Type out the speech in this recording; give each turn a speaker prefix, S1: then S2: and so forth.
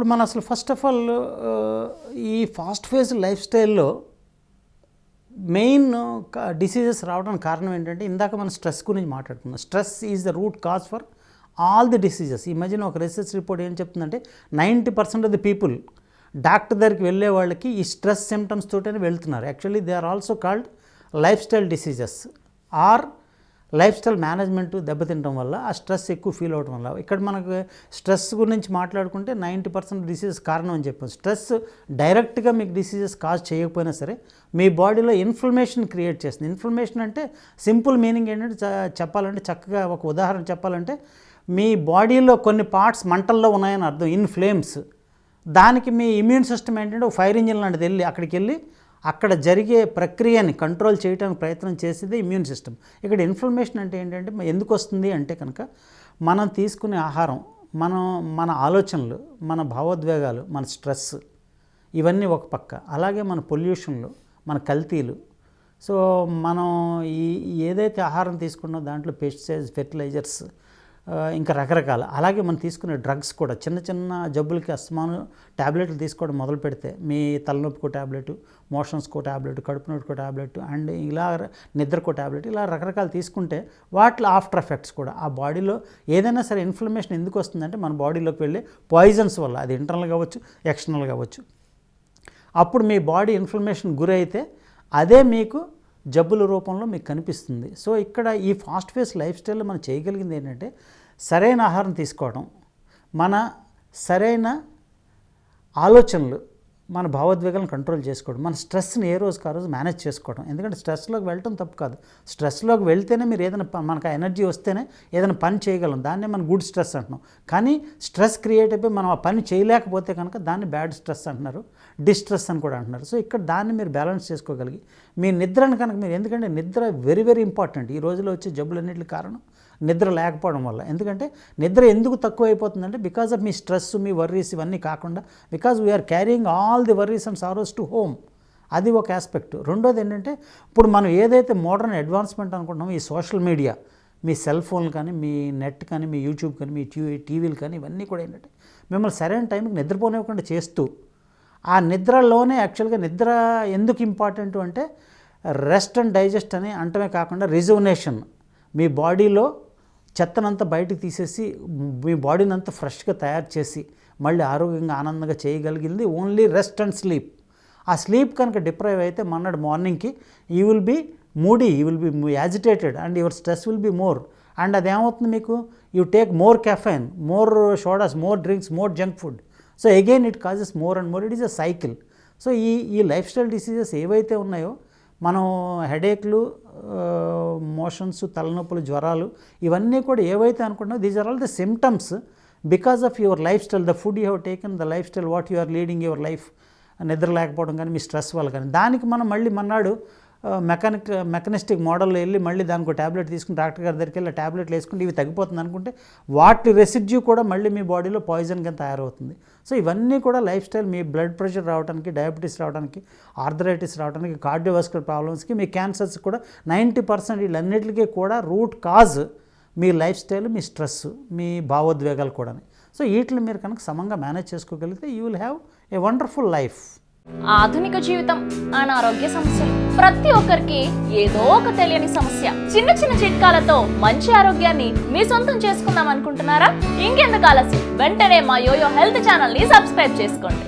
S1: మనం అసలు first of all ఈ ఫాస్ట్ ఫేజ్ లైఫ్ స్టైల్లో మెయిన్ డిసీజెస్ రావడానికి కారణం ఏంటంటే, ఇందాక మనం స్ట్రెస్ గురించి మాట్లాడుకున్నాం. Stress is the root cause for all the diseases. ఈ మధ్యన ఒక రీసెర్చ్ రిపోర్ట్ ఏం చెప్తుందంటే 90% ఆఫ్ ది పీపుల్ డాక్టర్ దగ్గరికి వెళ్ళే వాళ్ళకి ఈ స్ట్రెస్ సిమ్టమ్స్ తోటనే వెళ్తున్నారు. Actually they are also called lifestyle diseases or lifestyle management దెబ్బతింటం వల్ల ఆ స్ట్రెస్ ఎక్కువ ఫీల్ అవడం వల్ల. ఇక్కడ మనకు స్ట్రెస్ గురించి మాట్లాడుకుంటే 90% డిసీజెస్ కారణం అని చెప్పాం. స్ట్రెస్ డైరెక్ట్గా మీకు డిసీజెస్ కాజ్ చేయకపోయినా సరే మీ బాడీలో ఇన్ఫ్లమేషన్ క్రియేట్ చేస్తుంది. ఇన్ఫ్లమేషన్ అంటే సింపుల్ మీనింగ్ ఏంటంటే, చెప్పాలంటే చక్కగా ఒక ఉదాహరణ చెప్పాలంటే, మీ బాడీలో కొన్ని పార్ట్స్ మంటల్లో ఉన్నాయని అర్థం, ఇన్ ఫ్లేమ్స్. దానికి మీ ఇమ్యూన్ సిస్టమ్ ఏంటంటే ఒక ఫైర్ ఇంజిన్ లాంటిది వెళ్ళి అక్కడికి వెళ్ళి అక్కడ జరిగే ప్రక్రియని కంట్రోల్ చేయడానికి ప్రయత్నం చేసేది ఇమ్యూన్ సిస్టమ్. ఇక్కడ ఇన్ఫ్లమేషన్ అంటే ఏంటంటే ఎందుకు వస్తుంది అంటే కనుక, మనం తీసుకునే ఆహారం, మన ఆలోచనలు, మన భావోద్వేగాలు, మన స్ట్రెస్, ఇవన్నీ ఒక పక్క. అలాగే మన పొల్యూషన్లు, మన కల్తీలు. సో మనం ఏదైతే ఆహారం తీసుకున్నామో దాంట్లో పెస్టిసైడ్స్, ఫెర్టిలైజర్స్, ఇంకా రకరకాల, అలాగే మనం తీసుకునే డ్రగ్స్ కూడా. చిన్న చిన్న జబ్బులకి అస్తమానం ట్యాబ్లెట్లు తీసుకోవడం మొదలు పెడితే, మీ తలనొప్పికో ట్యాబ్లెట్, మోషన్స్కో ట్యాబ్లెట్, కడుపు నొప్పికో ట్యాబ్లెట్, అండ్ ఇలా నిద్రకో ట్యాబ్లెట్, ఇలా రకరకాలు తీసుకుంటే వాటిలో ఆఫ్టర్ ఎఫెక్ట్స్ కూడా ఆ బాడీలో ఏదైనా సరే ఇన్ఫ్లమేషన్ ఎందుకు వస్తుందంటే మన బాడీలోకి వెళ్ళే పాయిజన్స్ వల్ల. అది ఇంటర్నల్ కావచ్చు, ఎక్స్టర్నల్ కావచ్చు. అప్పుడు మీ బాడీ ఇన్ఫ్లమేషన్ గురైతే అదే మీకు జబ్బుల రూపంలో మీకు కనిపిస్తుంది. సో ఇక్కడ ఈ ఫాస్ట్ ఫేస్ లైఫ్ స్టైల్లో మనం చేయగలిగింది ఏంటంటే, సరైన ఆహారం తీసుకోవడం, మన సరైన ఆలోచనలు, మన భావోద్వేగాలను కంట్రోల్ చేసుకోవడం, మన స్ట్రెస్ని ఏ రోజుకి ఆ రోజు మేనేజ్ చేసుకోవడం. ఎందుకంటే స్ట్రెస్లోకి వెళ్ళటం తప్పు కాదు. స్ట్రెస్లోకి వెళ్తేనే మీరు ఏదైనా మనకు ఎనర్జీ వస్తేనే ఏదైనా పని చేయగలం. దాన్నే మనం గుడ్ స్ట్రెస్ అంటున్నాం. కానీ స్ట్రెస్ క్రియేట్ అయిపోయి మనం ఆ పని చేయలేకపోతే కనుక దాన్ని బ్యాడ్ స్ట్రెస్ అంటున్నారు, డిస్ట్రెస్ అని కూడా అంటున్నారు. సో ఇక్కడ దాన్ని మీరు బ్యాలెన్స్ చేసుకోగలిగి మీ నిద్రను కనుక మీరు, ఎందుకంటే నిద్ర వెరీ వెరీ ఇంపార్టెంట్. ఈ రోజులో వచ్చే జబ్బులన్నింటికి కారణం నిద్ర లేకపోవడం వల్ల. ఎందుకంటే నిద్ర ఎందుకు తక్కువ అయిపోతుందంటే, బికాజ్ ఆఫ్ మీ స్ట్రెస్, మీ వర్రీస్, ఇవన్నీ కాకుండా because we are carrying all the worries and sorrows to home. అది ఒక ఆస్పెక్ట్. రెండోది ఏంటంటే, ఇప్పుడు మనం ఏదైతే మోడర్న్ అడ్వాన్స్మెంట్ అనుకుంటున్నామో, ఈ సోషల్ మీడియా, మీ సెల్ ఫోన్లు కానీ, మీ నెట్ కానీ, మీ యూట్యూబ్ కానీ, మీ టీవీలు కానీ, ఇవన్నీ కూడా ఏంటంటే మిమ్మల్ని సరైన టైంకి నిద్రపోనివ్వకుండా చేస్తూ, ఆ నిద్రలోనే యాక్చువల్గా నిద్ర ఎందుకు ఇంపార్టెంట్ అంటే, రెస్ట్ అండ్ డైజెస్ట్ అని అంటమే కాకుండా రిజువనేషన్, మీ బాడీలో చెత్తనంతా బయటకు తీసేసి మీ బాడీని అంతా ఫ్రెష్గా తయారు చేసి మళ్ళీ ఆరోగ్యంగా ఆనందంగా చేయగలిగింది ఓన్లీ రెస్ట్ అండ్ స్లీప్. ఆ స్లీప్ కనుక డిప్రైవ్ అయితే మన్నాడు మార్నింగ్కి you will be moody, you will be agitated and your stress will be more. And అదేమవుతుంది మీకు, you take more caffeine, more sodas, more drinks, more junk food. So again it causes more and more. It is a cycle. So ఈ lifestyle diseases ఏవైతే ఉన్నాయో, మనం హెడేక్లు, motions, తలనొప్పులు, జ్వరాలు, ఇవన్నీ కూడా ఏవైతే అనుకుంటున్నామో these are all the symptoms because of your lifestyle, the food you have taken, the lifestyle what you are leading your life. నిద్ర లేకపోవడం కానీ, మీ స్ట్రెస్ వల్ల కానీ. దానికి మనం మళ్ళీ మన్నాడు మెకానిస్టిక్ మోడల్లో వెళ్ళి మళ్ళీ దానికి ట్యాబ్లెట్ తీసుకుని డాక్టర్ గారి దగ్గరికి వెళ్ళి ట్యాబ్లెట్లు వేసుకుంటే ఇవి తగ్గిపోతుంది అనుకుంటే వాటి రెసిడ్యూ కూడా మళ్ళీ మీ బాడీలో పాయిజన్ కింద తయారవుతుంది. సో ఇవన్నీ కూడా లైఫ్ స్టైల్, మీ బ్లడ్ ప్రెషర్ రావడానికి, డయాబెటీస్ రావడానికి, ఆర్థరైటిస్ రావడానికి, కార్డియోవాస్కులర్ ప్రాబ్లమ్స్కి, మీ క్యాన్సర్స్ కూడా 90% వీళ్ళన్నిటికీ కూడా రూట్ కాజ్ మీ లైఫ్ స్టైల్, మీ స్ట్రెస్, మీ భావోద్వేగాలు కూడా. సో వీటిని మీరు కనుక సమంగా మేనేజ్ చేసుకోగలిగితే you will have a wonderful life.
S2: ఆధునిక జీవితం, అనారోగ్య సమస్యలు, ప్రతి ఒక్కరికి ఏదో ఒక తెలియని సమస్య. చిన్న చిన్న చిట్కాలతో మంచి ఆరోగ్యాన్ని మీ సొంతం చేసుకుందాం అనుకుంటున్నారా? ఇంకెందుకు ఆలస్యం, వెంటనే మా యోయో హెల్త్ ఛానల్ ని సబ్స్క్రైబ్ చేసుకోండి.